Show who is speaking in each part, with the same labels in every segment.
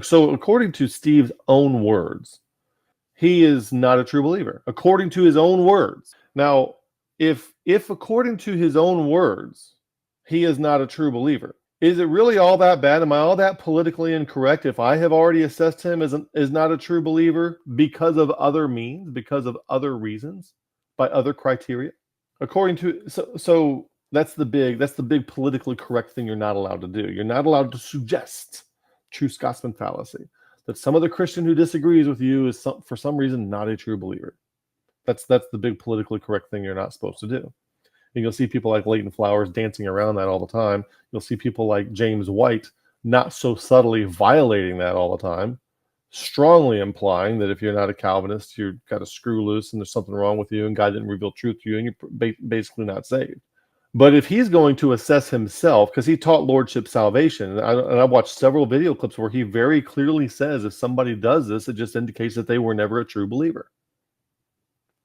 Speaker 1: So according to Steve's own words, he is not a true believer, according to his own words. Now, if according to his own words, he is not a true believer, is it really all that bad? Am I all that politically incorrect if I have already assessed him as not a true believer because of other means, because of other reasons, by other criteria? According to so that's the big politically correct thing you're not allowed to do. You're not allowed to suggest true Scotsman fallacy that some other Christian who disagrees with you is for some reason not a true believer. That's the big politically correct thing you're not supposed to do. And you'll see people like Leighton Flowers dancing around that all the time. You'll see people like James White not so subtly violating that all the time, strongly implying that if you're not a Calvinist, you've got a screw loose and there's something wrong with you and God didn't reveal truth to you and you're basically not saved. But if he's going to assess himself, because he taught lordship salvation, and I've watched several video clips where he very clearly says if somebody does this, it just indicates that they were never a true believer.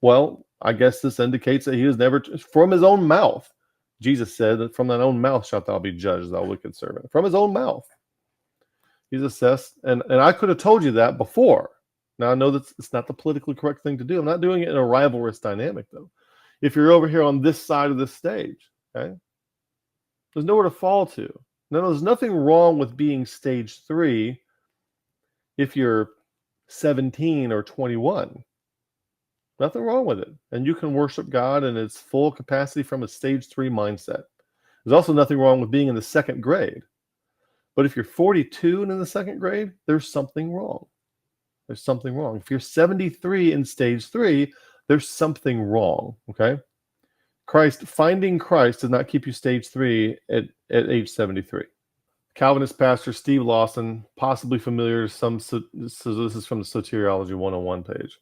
Speaker 1: Well, I guess this indicates that he was never, from his own mouth. Jesus said that from thine own mouth shalt thou be judged, thou wicked servant. From his own mouth. He's assessed, and I could have told you that before. Now, I know that it's not the politically correct thing to do. I'm not doing it in a rivalrous dynamic, though. If you're over here on this side of this stage, okay, there's nowhere to fall to. Now, there's nothing wrong with being stage 3 if you're 17 or 21. Nothing wrong with it. And you can worship God in its full capacity from a stage 3 mindset. There's also nothing wrong with being in the second grade. But if you're 42 and in the second grade, there's something wrong. There's something wrong. If you're 73 in stage 3, there's something wrong, okay? Finding Christ does not keep you stage 3 at age 73. Calvinist pastor Steve Lawson, possibly familiar to some, so this is from the Soteriology 101 page.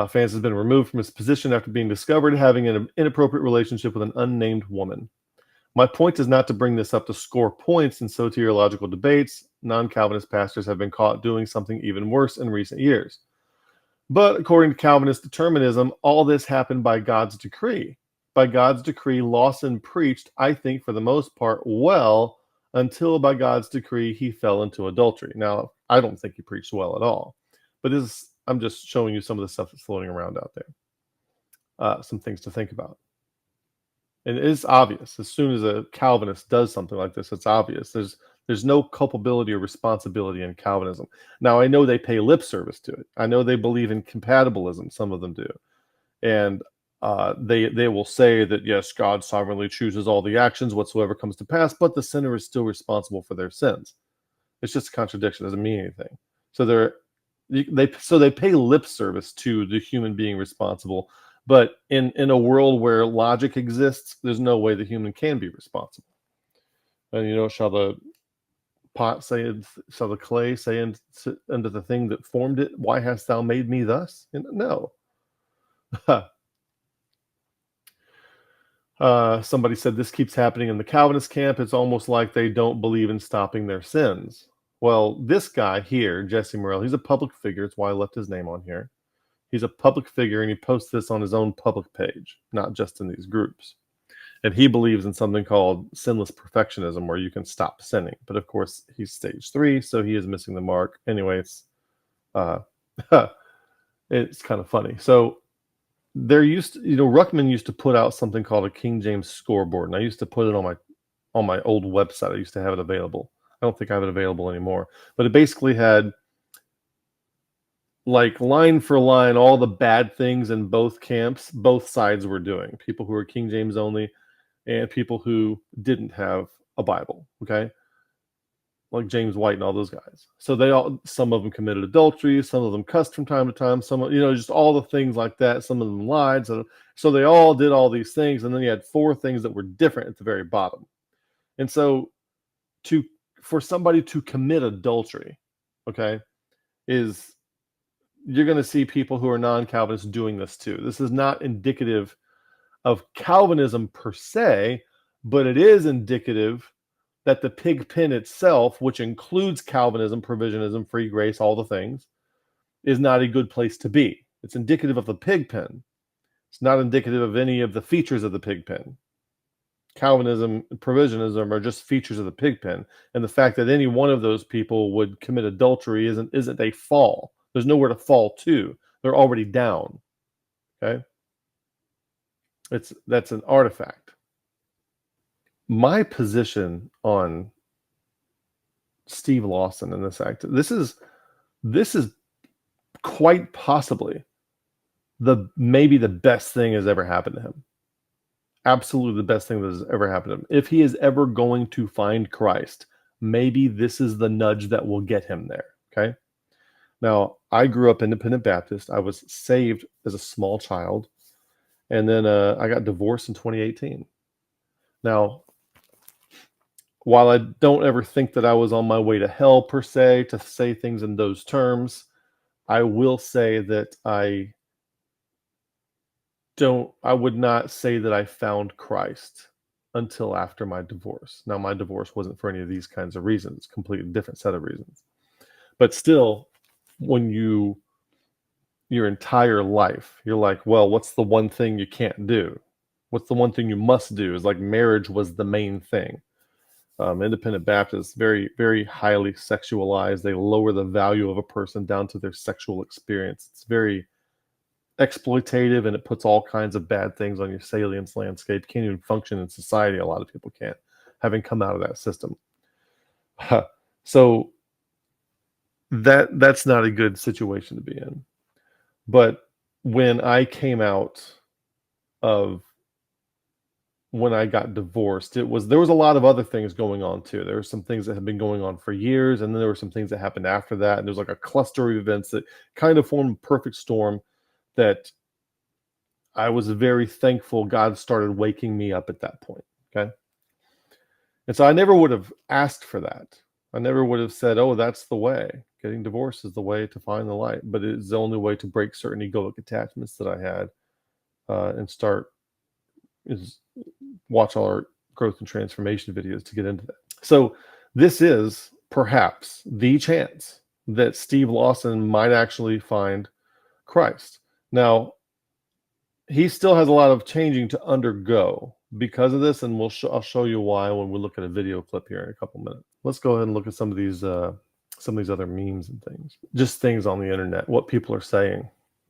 Speaker 1: Fans has been removed from his position after being discovered having an inappropriate relationship with an unnamed woman. My point is not to bring this up to score points in soteriological debates. Non-Calvinist pastors have been caught doing something even worse in recent years. But according to Calvinist determinism, all this happened by God's decree. By God's decree, Lawson preached, I think, for the most part, well, until by God's decree, he fell into adultery. Now, I don't think he preached well at all. But I'm just showing you some of the stuff that's floating around out there. Some things to think about. And it is obvious. As soon as a Calvinist does something like this, it's obvious. There's no culpability or responsibility in Calvinism. Now, I know they pay lip service to it. I know they believe in compatibilism. Some of them do. And they will say that, yes, God sovereignly chooses all the actions, whatsoever comes to pass, but the sinner is still responsible for their sins. It's just a contradiction. It doesn't mean anything. So they pay lip service to the human being responsible. But in a world where logic exists, there's no way the human can be responsible. And shall the pot say, shall the clay say unto the thing that formed it, why hast thou made me thus? No. Somebody said this keeps happening in the Calvinist camp. It's almost like they don't believe in stopping their sins. Well, this guy here, Jesse Morrell, he's a public figure. It's why I left his name on here. He's a public figure, and he posts this on his own public page, not just in these groups. And he believes in something called sinless perfectionism, where you can stop sinning. But of course, he's stage 3, so he is missing the mark. Anyway, it's kind of funny. So there Ruckman used to put out something called a King James scoreboard, and I used to put it on my old website. I used to have it available. I don't think I have it available anymore. But it basically had, like, line for line, all the bad things in both camps, both sides were doing. People who were King James only and people who didn't have a Bible, okay? Like James White and all those guys. So some of them committed adultery, some of them cussed from time to time, some, just all the things like that. Some of them lied. So they all did all these things, and then you had 4 things that were different at the very bottom. And so for somebody to commit adultery, okay, you're going to see people who are non-Calvinists doing this too. This is not indicative of Calvinism per se, but it is indicative that the pig pen itself, which includes Calvinism, provisionism, free grace, all the things, is not a good place to be. It's indicative of the pig pen. It's not indicative of any of the features of the pig pen. Calvinism and provisionism are just features of the pig pen, and the fact that any one of those people would commit adultery isn't a fall. There's nowhere to fall to. They're already down. Okay, that's an artifact. My position on Steve Lawson in this act, this is quite possibly maybe the best thing has ever happened to him. Absolutely the best thing that has ever happened to him. If he is ever going to find Christ, maybe this is the nudge that will get him there. Okay. Now, I grew up Independent Baptist. I was saved as a small child, and then I got divorced in 2018. Now, while I don't ever think that I was on my way to hell per se, to say things in those terms, I will say that I would not say that I found Christ until after my divorce. Now, my divorce wasn't for any of these kinds of reasons, completely different set of reasons. But still, when your entire life, you're like, well, what's the one thing you can't do? What's the one thing you must do? Is like marriage was the main thing. Independent Baptists, very, very highly sexualized. They lower the value of a person down to their sexual experience. It's very exploitative, and it puts all kinds of bad things on your salience landscape. Can't even function in society. A lot of people can't, having come out of that system. So that's not a good situation to be in. But when I came out of when I got divorced, there was a lot of other things going on too. There were some things that had been going on for years, and then there were some things that happened after that. And there's like a cluster of events that kind of formed a perfect storm that I was very thankful God started waking me up at that point. Okay. And so I never would have asked for that. I never would have said, oh, that's the way. Getting divorced is the way to find the light. But it's the only way to break certain egoic attachments that I had and watch all our growth and transformation videos to get into that. So this is perhaps the chance that Steve Lawson might actually find Christ. Now, he still has a lot of changing to undergo because of this, and I'll show you why when we look at a video clip here in a couple minutes. Let's go ahead and look at some of these other memes and things, just things on the internet, what people are saying.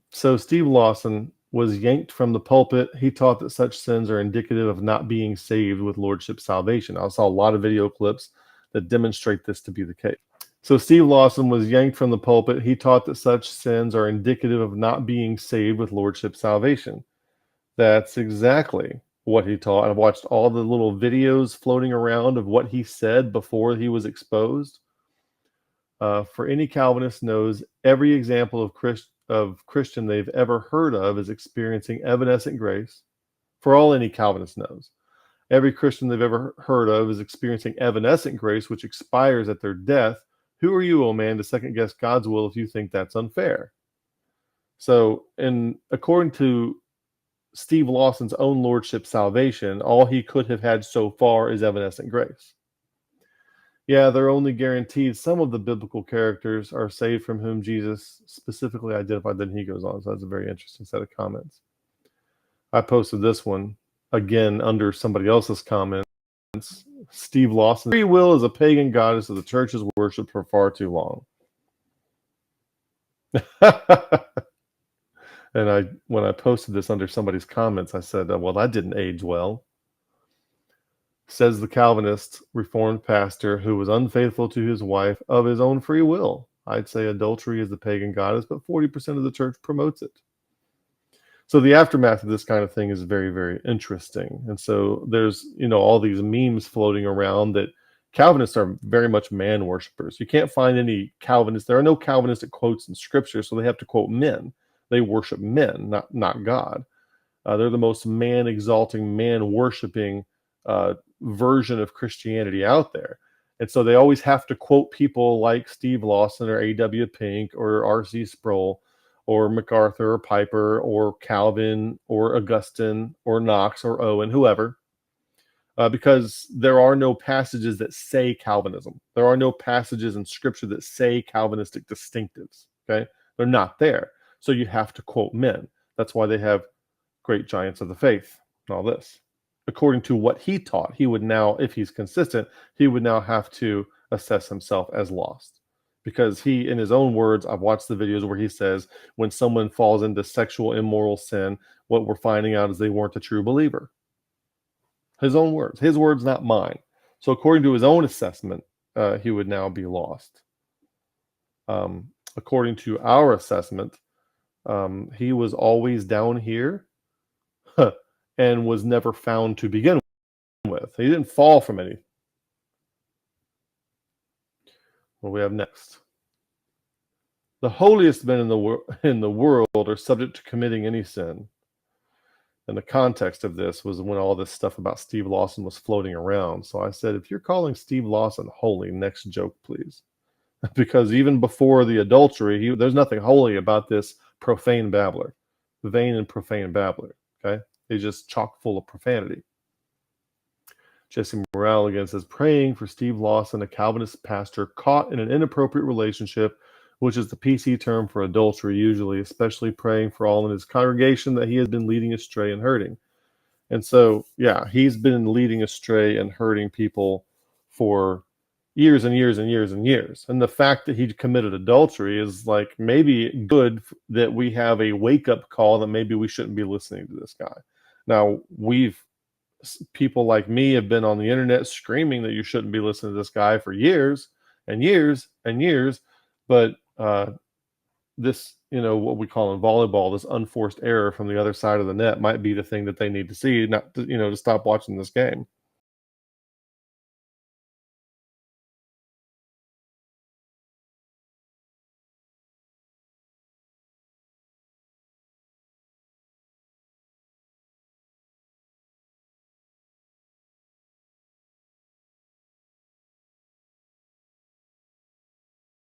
Speaker 1: So Steve Lawson was yanked from the pulpit. He taught that such sins are indicative of not being saved with lordship salvation. I saw a lot of video clips that demonstrate this to be the case. So Steve Lawson was yanked from the pulpit. He taught that such sins are indicative of not being saved with lordship salvation. That's exactly what he taught. I've watched all the little videos floating around of what he said before he was exposed. For any Calvinist knows, every example of Christian they've ever heard of is experiencing evanescent grace. For all any Calvinist knows, every Christian they've ever heard of is experiencing evanescent grace, which expires at their death. Who are you, O man, to second guess God's will if you think that's unfair? So, according to Steve Lawson's own lordship salvation, all he could have had so far is evanescent grace. Yeah, they're only guaranteed some of the biblical characters are saved from whom Jesus specifically identified. Then he goes on. So that's a very interesting set of comments. I posted this one again under somebody else's comments. Steve Lawson, free will is a pagan goddess that the church has worshipped for far too long. And when I posted this under somebody's comments, I said, well, that didn't age well. Says the Calvinist Reformed pastor who was unfaithful to his wife of his own free will. I'd say adultery is the pagan goddess, but 40% of the church promotes it. So the aftermath of this kind of thing is very, very interesting. And so there's, all these memes floating around that Calvinists are very much man worshippers. You can't find any Calvinists. There are no Calvinistic quotes in Scripture, so they have to quote men. They worship men, not God. They're the most man-exalting, man-worshiping version of Christianity out there. And so they always have to quote people like Steve Lawson or A.W. Pink or R.C. Sproul or MacArthur or Piper or Calvin or Augustine or Knox or Owen, whoever, because there are no passages that say Calvinism. There are no passages in Scripture that say Calvinistic distinctives. Okay, they're not there. So you have to quote men. That's why they have great giants of the faith and all this. according to what he taught, he would now, if he's consistent, he would now have to assess himself as lost. Because he, in his own words, I've watched the videos where he says when someone falls into sexual immoral sin, what we're finding out is they weren't a true believer. His own words, not mine. So according to his own assessment, he would now be lost. According to our assessment, he was always down here and was never found to begin with. He didn't fall from any. What do we have next? The holiest men in the world are subject to committing any sin. And the context of this was when all this stuff about Steve Lawson was floating around. So I said, if you're calling Steve Lawson holy, next joke, please. Because even before the adultery, there's nothing holy about this profane babbler, vain and profane babbler. Okay, he's just chock full of profanity. Jesse Morale again says, praying for Steve Lawson, a Calvinist pastor caught in an inappropriate relationship, which is the PC term for adultery usually, especially praying for all in his congregation that he has been leading astray and hurting. And so, yeah, he's been leading astray and hurting people for years and years and years and years. And the fact that he committed adultery is like maybe good that we have a wake-up call that maybe we shouldn't be listening to this guy. Now, people like me have been on the internet screaming that you shouldn't be listening to this guy for years and years and years. But this, what we call in volleyball, this unforced error from the other side of the net might be the thing that they need to see, not to, to stop watching this game.